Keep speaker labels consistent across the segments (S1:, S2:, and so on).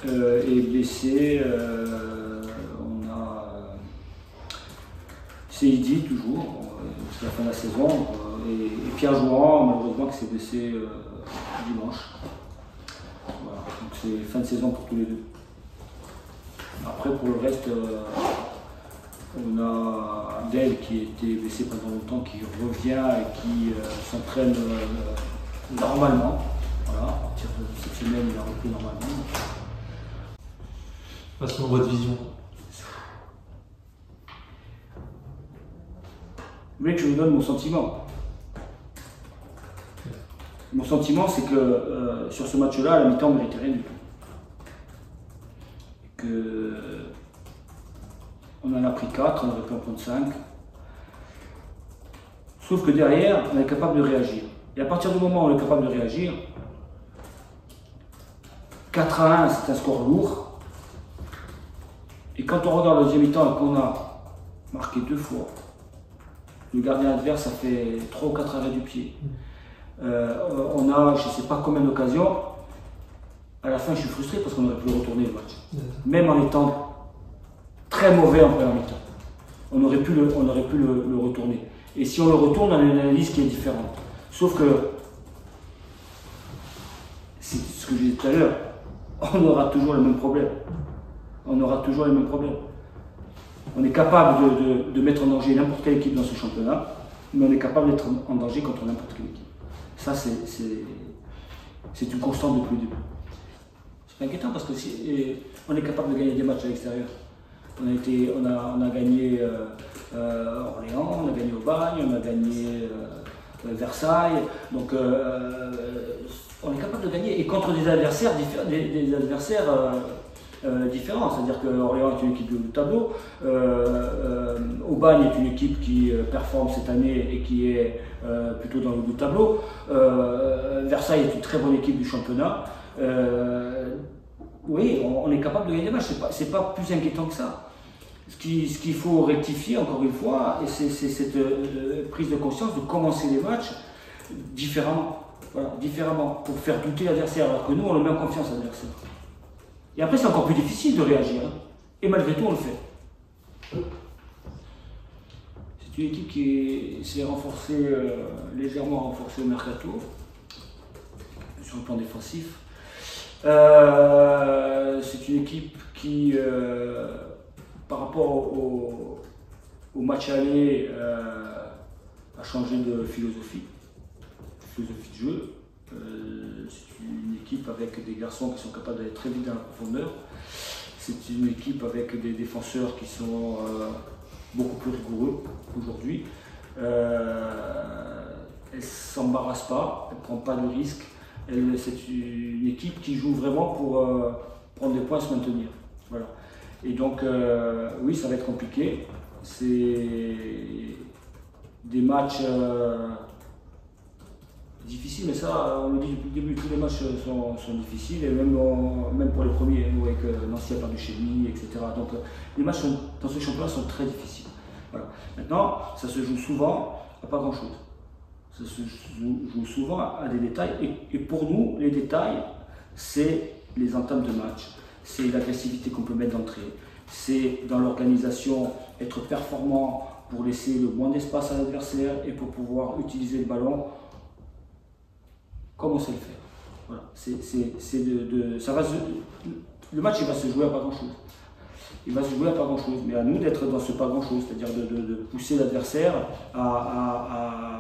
S1: Et blessé, on a Seydi toujours, c'est la fin de la saison, et Pierre Jouan, malheureusement, qui s'est blessé dimanche. Voilà, donc c'est fin de saison pour tous les deux. Après, pour le reste, on a Abdel qui était blessé pendant longtemps, qui revient et qui s'entraîne normalement. Voilà, à partir de cette semaine, il a repris normalement.
S2: Passons à votre vision.
S1: Vous voulez que je vous donne mon sentiment? Mon sentiment, c'est que sur ce match-là, à la mi-temps, on ne méritait rien du tout. On en a pris 4, on aurait pu en prendre 5. Sauf que derrière, on est capable de réagir. Et à partir du moment où on est capable de réagir, 4-1, c'est un score lourd. Et quand on regarde le deuxième mi-temps et qu'on a marqué 2 fois, le gardien adverse a fait 3 ou 4 arrêts du pied. On a je ne sais pas combien d'occasions. À la fin, je suis frustré parce qu'on aurait pu retourner le match. Même en étant très mauvais en première mi-temps. On aurait pu le retourner. Et si on le retourne, on a une analyse qui est différente. Sauf que, c'est ce que je disais tout à l'heure, on aura toujours le même problème. On aura toujours les mêmes problèmes. On est capable de mettre en danger n'importe quelle équipe dans ce championnat, mais on est capable d'être en danger contre n'importe quelle équipe. Ça, c'est une constante depuis le début. C'est inquiétant parce que on est capable de gagner des matchs à l'extérieur. On a gagné Orléans, on a gagné Aubagne, on a gagné Versailles. Donc on est capable de gagner. Et contre des adversaires différents. C'est-à-dire que Orléans est une équipe de haut de tableau. Aubagne est une équipe qui performe cette année et qui est plutôt dans le haut de tableau. Versailles est une très bonne équipe du championnat. Oui, on est capable de gagner des matchs, c'est pas plus inquiétant que ça. Ce qu'il faut rectifier, encore une fois, c'est cette prise de conscience de commencer les matchs différemment. Voilà, différemment, pour faire douter l'adversaire, alors que nous, on le met en confiance à l'adversaire. Et après, c'est encore plus difficile de réagir. Hein. Et malgré tout, on le fait. C'est une équipe qui s'est renforcée, légèrement renforcée au mercato, sur le plan défensif. C'est une équipe qui, par rapport au match aller, a changé de philosophie de jeu. C'est une équipe avec des garçons qui sont capables d'aller très vite dans la profondeur. C'est une équipe avec des défenseurs qui sont beaucoup plus rigoureux aujourd'hui. Elle ne s'embarrasse pas, elle ne prend pas de risques. C'est une équipe qui joue vraiment pour prendre des points et se maintenir. Voilà. Et donc, oui, ça va être compliqué. C'est des matchs difficiles, mais ça, on le dit depuis le début, tous les matchs sont difficiles, et même pour les premiers, avec Nancy a perdu chez lui, etc. Donc, les matchs dans ce championnat sont très difficiles. Voilà. Maintenant, ça se joue souvent à pas grand-chose. Ça se joue souvent à des détails, et pour nous, les détails, c'est les entames de match, c'est l'agressivité qu'on peut mettre d'entrée, c'est dans l'organisation, être performant pour laisser le moins d'espace à l'adversaire et pour pouvoir utiliser le ballon comme on sait le faire. Voilà. Le match, il va se jouer à pas grand-chose. Il va se jouer à pas grand-chose, mais à nous d'être dans ce pas grand-chose, c'est-à-dire de pousser l'adversaire à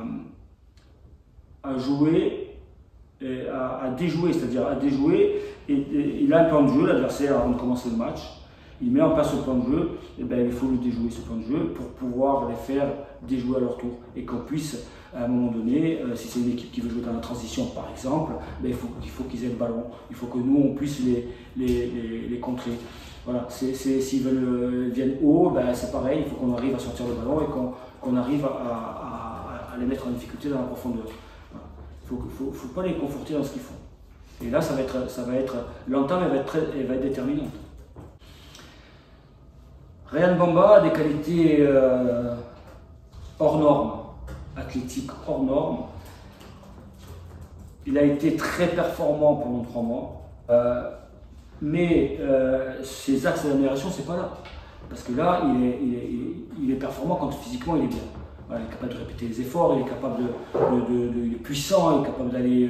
S1: jouer, à déjouer, c'est-à-dire à déjouer. Et il a un plan de jeu, l'adversaire, avant de commencer le match. Il met en place ce plan de jeu, et bien, il faut le déjouer, ce plan de jeu, pour pouvoir les faire déjouer à leur tour. Et qu'on puisse, à un moment donné, si c'est une équipe qui veut jouer dans la transition, par exemple, ben, il faut qu'ils aient le ballon. Il faut que nous, on puisse les contrer. Voilà. S'ils viennent haut, ben, c'est pareil, il faut qu'on arrive à sortir le ballon et qu'on arrive à les mettre en difficulté dans la profondeur. Voilà. Il ne faut pas les conforter dans ce qu'ils font. Et là, l'entame, elle va être déterminante. Ryan Bamba a des qualités hors normes, athlétiques hors normes. Il a été très performant pendant 3 mois. Mais ses axes d'amélioration, c'est pas là. Parce que là, il est performant quand physiquement il est bien. Voilà, il est capable de répéter les efforts, il est capable il est puissant, il est capable d'aller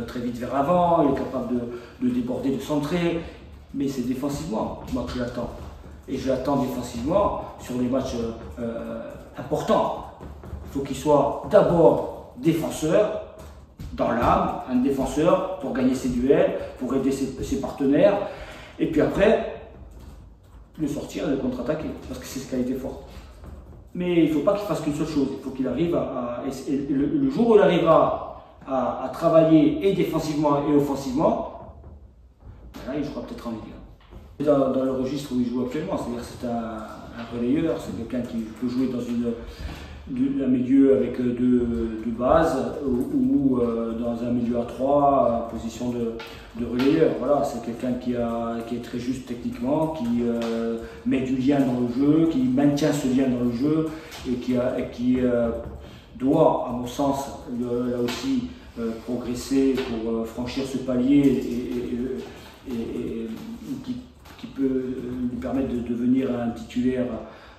S1: très vite vers l'avant, il est capable de déborder, de centrer. Mais c'est défensivement, moi, que je l'attends. Et je l'attends défensivement sur les matchs importants. Il faut qu'il soit d'abord défenseur, dans l'âme, un défenseur pour gagner ses duels, pour aider ses partenaires. Et puis après, le sortir et le contre-attaquer, parce que c'est ses qualités fortes. Mais il ne faut pas qu'il fasse qu'une seule chose, il faut qu'il arrive le jour où il arrivera à travailler et défensivement et offensivement, là il jouera peut-être en Ligue 1. Dans le registre où il joue actuellement, c'est-à-dire que c'est un relayeur, c'est quelqu'un qui peut jouer dans un milieu avec deux bases ou dans un milieu à 3 en position de relayeur. Voilà, c'est quelqu'un qui est très juste techniquement, qui met du lien dans le jeu, qui maintient ce lien dans le jeu et qui doit, à mon sens, là aussi progresser pour franchir ce palier et qui peut lui permettre de devenir un titulaire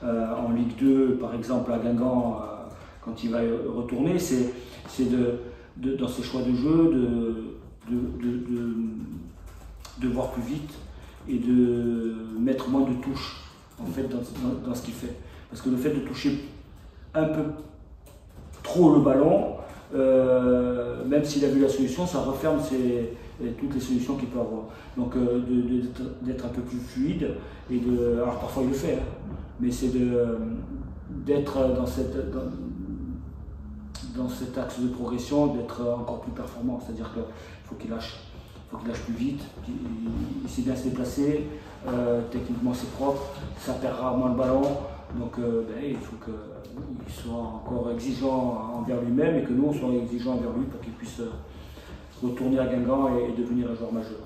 S1: en Ligue 2, par exemple à Guingamp, quand il va y retourner, c'est dans ses choix de jeu de voir plus vite et de mettre moins de touches en fait, dans ce qu'il fait. Parce que le fait de toucher un peu trop le ballon, même s'il a vu la solution, ça referme toutes les solutions qu'il peut avoir. Donc d'être un peu plus fluide, alors parfois il le fait, hein, mais c'est d'être dans cet axe de progression, d'être encore plus performant. C'est-à-dire qu'il faut qu'il lâche plus vite, il sait bien se déplacer, techniquement c'est propre, ça perd rarement le ballon. Donc il faut qu'il soit encore exigeant envers lui-même et que nous on soit exigeants envers lui pour qu'il puisse retourner à Guingamp et devenir un joueur majeur.